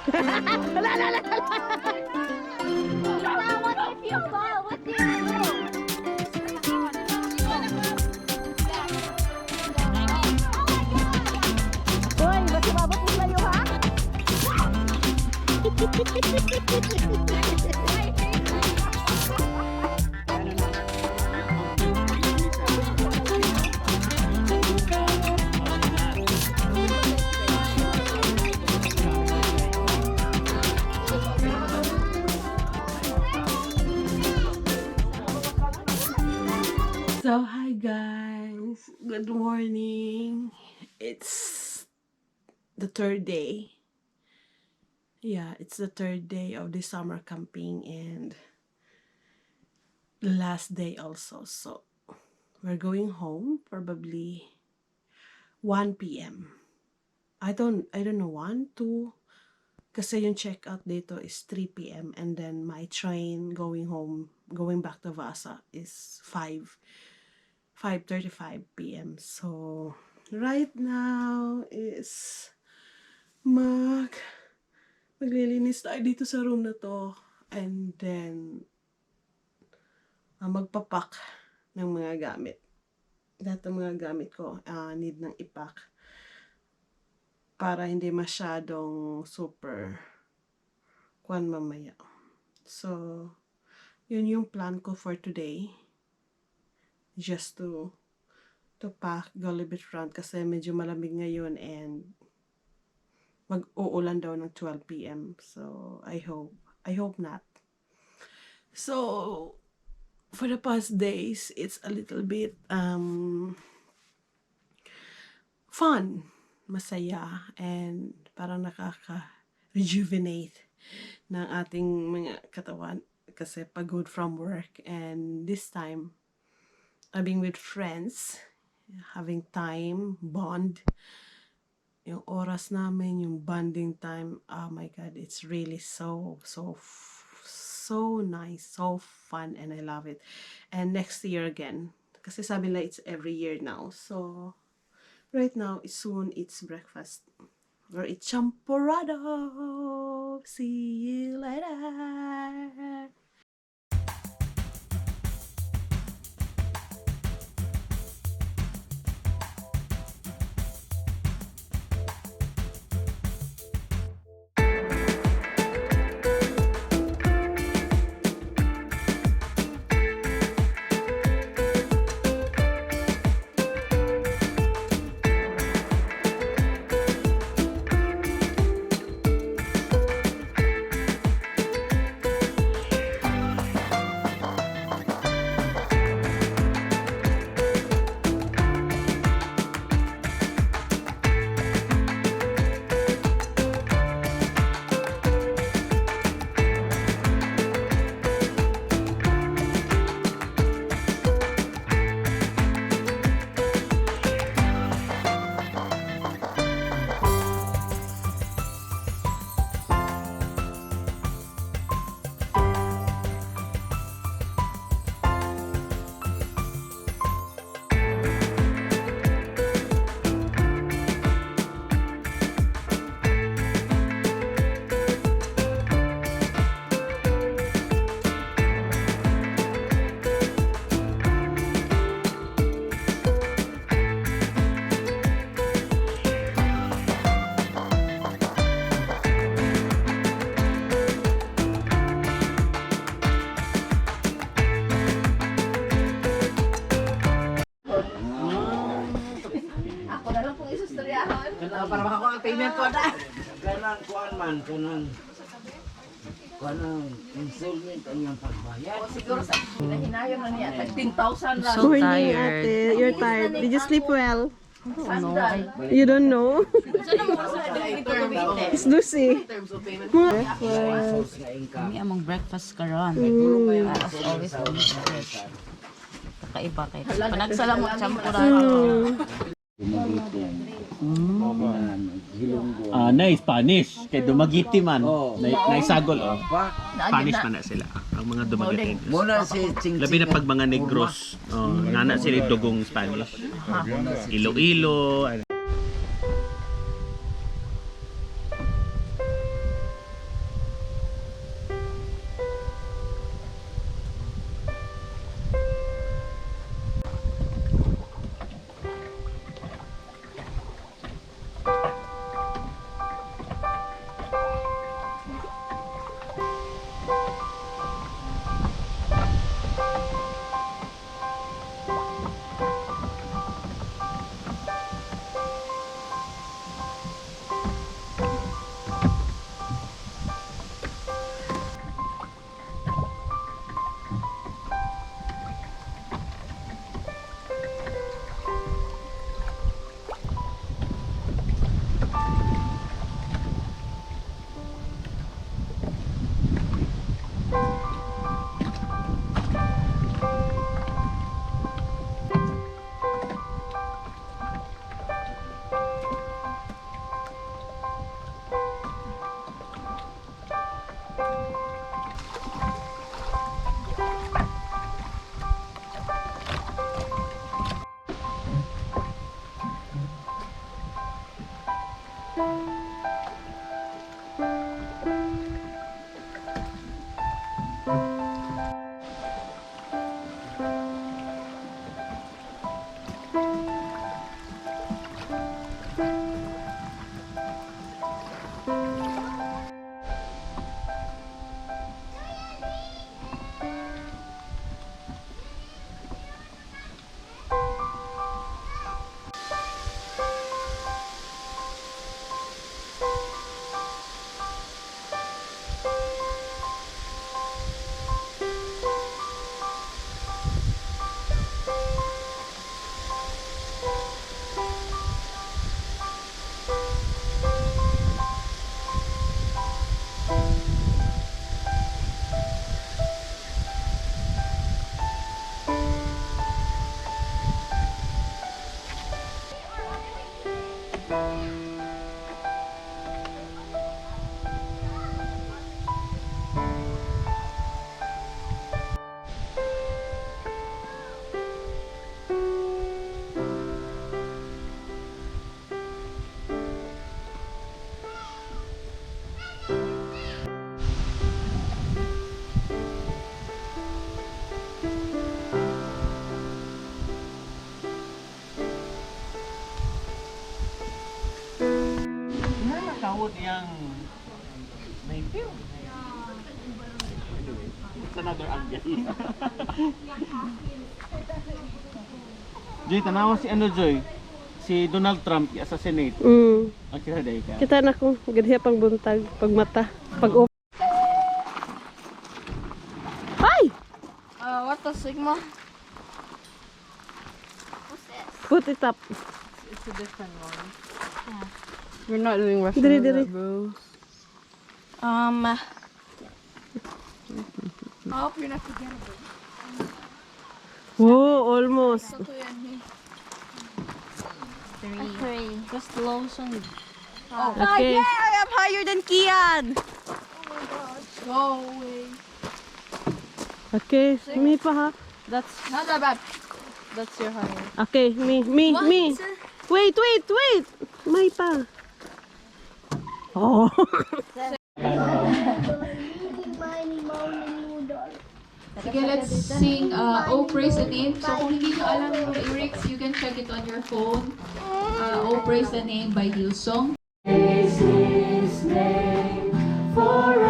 La la la la. What if you fall? What do you do? Hoy, ba't sumabot mo sa'yo, ha? So, hi guys. Good morning. It's the third day. Yeah, it's the third day of the summer camping and the last day also. So, we're going home probably 1 p.m. I don't know 1, 2 kasi yung check-out dito is 3 p.m. and then my train going home, going back to Vasa is 5:35 p.m. So, right now is maglilinis tayo dito sa room na to and then magpapak ng mga gamit. Lahat ng mga gamit ko need ng ipack para hindi masyadong super kuwan mamaya. So, yun yung plan ko for today. Just to pack Jollibee front kasi medyo malamig ngayon and mag-uulan daw ng 12 p.m. So, I hope not. So, for the past days, it's a little bit fun, masaya, and parang nakaka-rejuvenate ng ating mga katawan kasi pagod from work. And this time, being with friends, having time, bond, yung oras namin, yung bonding time, oh my God, it's really so nice, so fun, and I love it. And next year again, kasi sabi nila it's every year now. So, right now, soon it's breakfast. Or it's champurrado. See you later. Para makakuha ang payment ko na. Kanang kuan man, kanang installment ang iyang pagbayad. O siguro sa hinahinayon na niya, 10,000 lang. So tired. You're tired. Did you sleep well? Sandal. You don't know? It's Lucy. Source nga income. Kami among breakfast karon. As always, we eat. Kakaiba kay. Panagsalamot champurado. Na Spanish kay dumagiti man naisagol Pa, Spanish man na sila ang mga dumagiti muna si Ching labi na pag mga negros nana sila dugong Spanish Iloilo Naon yang native. It's another angle. Joy, tanawa si ano Joy? Si Donald Trump i-assassinate. Ang kinaday ka. Kita na kung ganyan pang buntag, pag mata, pag op. Ay! What the Sigma? Put it up. It's a different one. Yeah. We're not doing Russian Diri, diri. bro. I hope you're not together. Whoa, almost. Three. Just lotion. Okay. I am higher than Kian. Go away. Okay, me pa ha. That's not that bad. That's your higher. Okay, me. Wait. May pa. Oh. Sige, let's sing Oh Praise the Name. So kung hindi nyo alam yung lyrics, you can check it on your phone. Oh Praise the Name by Hillsong. Praise His name forevermore.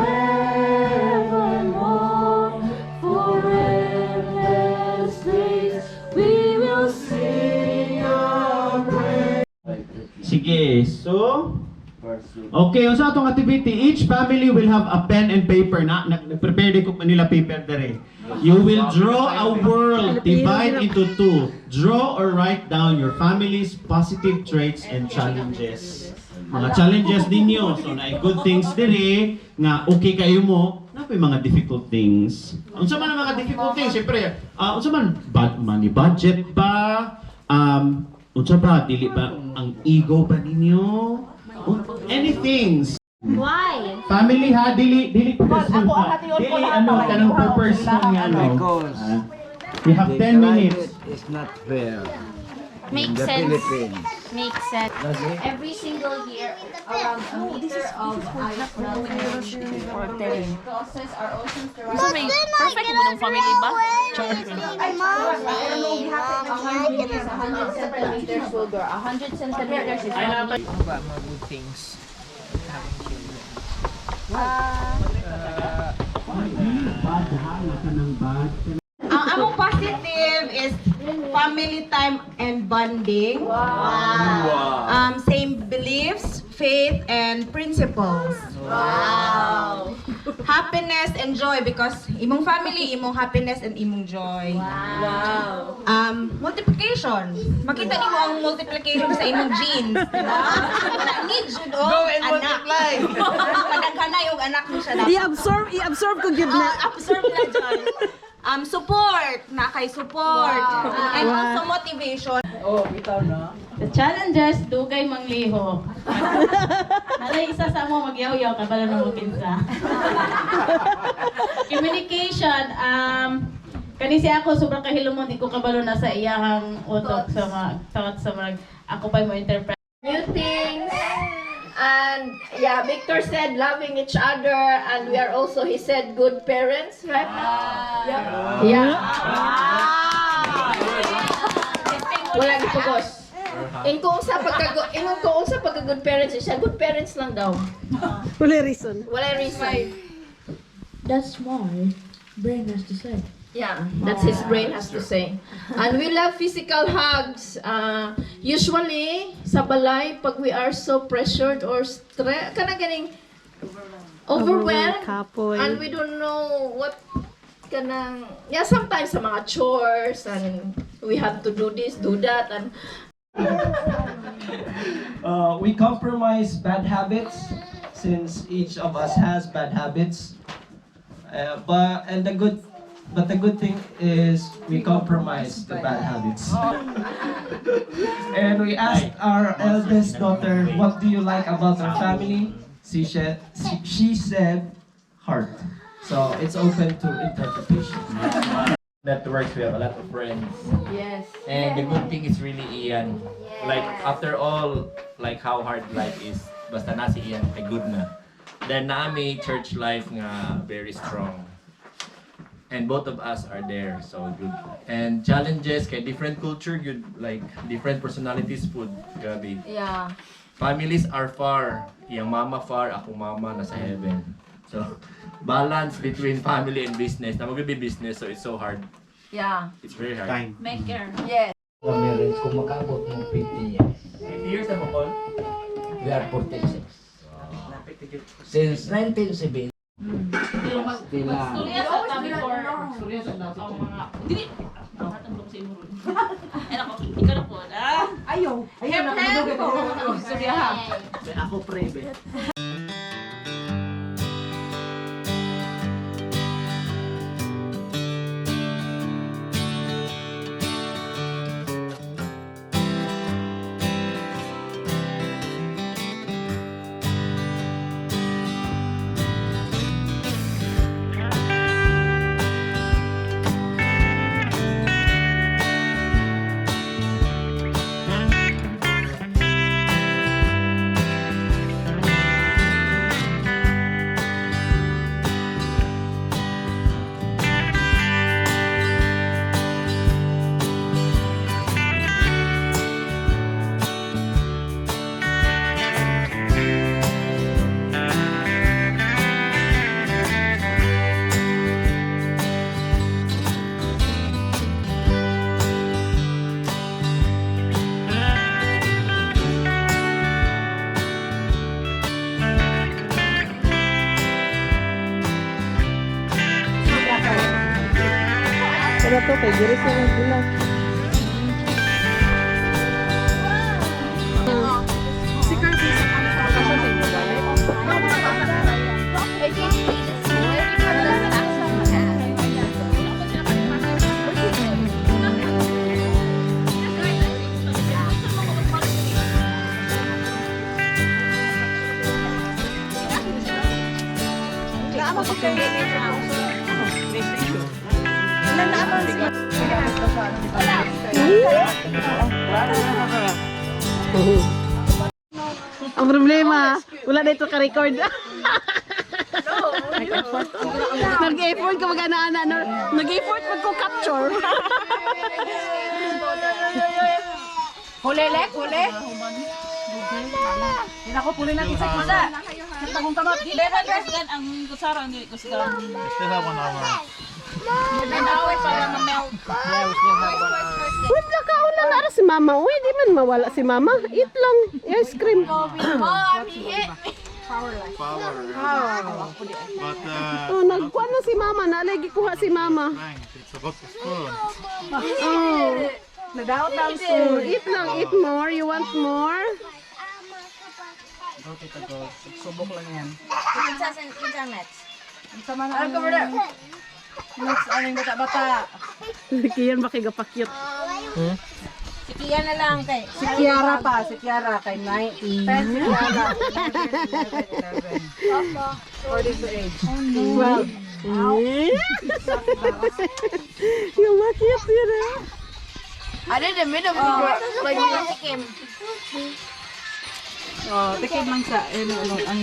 For endless days we will sing our praise. Sige, so okay, unsa atong activity? Each family will have a pen and paper na prepare di ko nila paper dere. You will draw a world, divide into two. Draw or write down your family's positive traits and challenges. Mga challenges ninyo. So na good things dere nga okay kayo mo, na mga difficult things. Unsa man ang mga difficult things? Siyempre, unsa man money budget ba? Unsa ba dili ba ang ego ba ninyo? Anything. Why? Family ha, dili personal ha. Dili ano kanang per person nga ano. Because We have 10 minutes. It's not fair. Makes The sense. Philippines. Makes sense. Every single year, around a meter of ice melting causes our oceans to rise. Perfect mo ng family ba? It happens 100 years, 100 centimeters will grow. 100 centimeters is 1 meter. Ano ba mga good things? Ang among positive is family time and bonding. Wow. Same beliefs, faith, and principles. Wow. Happiness and joy because imong family, imong happiness and imong joy. Wow. Multiplication. Makita nimo ang multiplication sa imong genes. Need jud o anak. Kadaghan na yung anak mo siya dapat. I-absorb ko gid na. Absorb na dyan. Support. Na kay support. And also motivation. The challenges, dugay mangliho. Nalay isa sa mo magyaw-yaw kabalo ng kinsa. Communication, kani siya ako sobrang kahilomon, di ko kabalo na sa iyahang utok sa mga ako pa mo interpret. New things. And yeah, Victor said loving each other, and we are also, he said, good parents, right? Yeah. Wala gipugos. Kung sa pagka good parents, siya good parents lang daw. Wala reason. Wala reason. That's why brain has to say. Yeah, that's his brain has to say. And we love physical hugs. Usually, sa balay, pag we are so pressured or stressed, getting overwhelmed, Kapoy. and we don't know what sometimes sa mga chores, and we have to do this, do that, and we compromise bad habits since each of us has bad habits. But the good thing is we compromise the bad habits. And we asked our eldest daughter, what do you like about our family? She said heart. So it's open to interpretation. Networks, we have a lot of friends. yes. And the good thing is really Ian. Like after all, like how hard life is, basta na si Ian ay good na. Then naami church life nga very strong. And both of us are there, so good. And challenges, kay different culture, good, like different personalities, food, grabe. Yeah. families are far. Yung mama far, akong mama nasa heaven. So, balance between family and business. Na magbe business, so it's so hard. Yeah. It's very hard. Time. Make care. Yes. Marriage, kung makaabot ng 50 years, 50 years na mo, Paul? we are 46. Since 1970, sila. Surya sa kami for ang mga dili. Hatang sa imo ron. Ay nako, ikaw na po. Ayaw na kadugay ko. Surya ha. Ako prebe. Pero to kay diri sa bulan. Si Kirby sa kanila sa Ang problema, wala na ito ka-record. Nag-effort ka mag-ana-ana. Nag-effort mag-capture. Huli, Lek, huli. Hinako puli natin sa kusa. Tagong kamot. Pero kusgan ang kusara ni kusgan. Still have 1 hour. Nanaway para ma-melt. Wait na kauna na ara si mama. Uy, di man mawala si mama. Eat lang. Ice cream. Power. But Oh, nagkuha na si mama. Nalagi kuha si mama. it's about to spoon. Oh. Nadaot lang Oh, eat lang. Eat more. You want more? Subok lang yan. Kinsa next? Kinsa man ang over there. Next, aling bata-bata. Kiyan ba kay gapakyut? Si Kia na lang kay. Si Kiara pa. Si Kiara kay Nay. Si Kiara. 40 to age. 12. Yung makyut yun eh. Ano the middle of the like tikim. Oh, tikim lang sa ang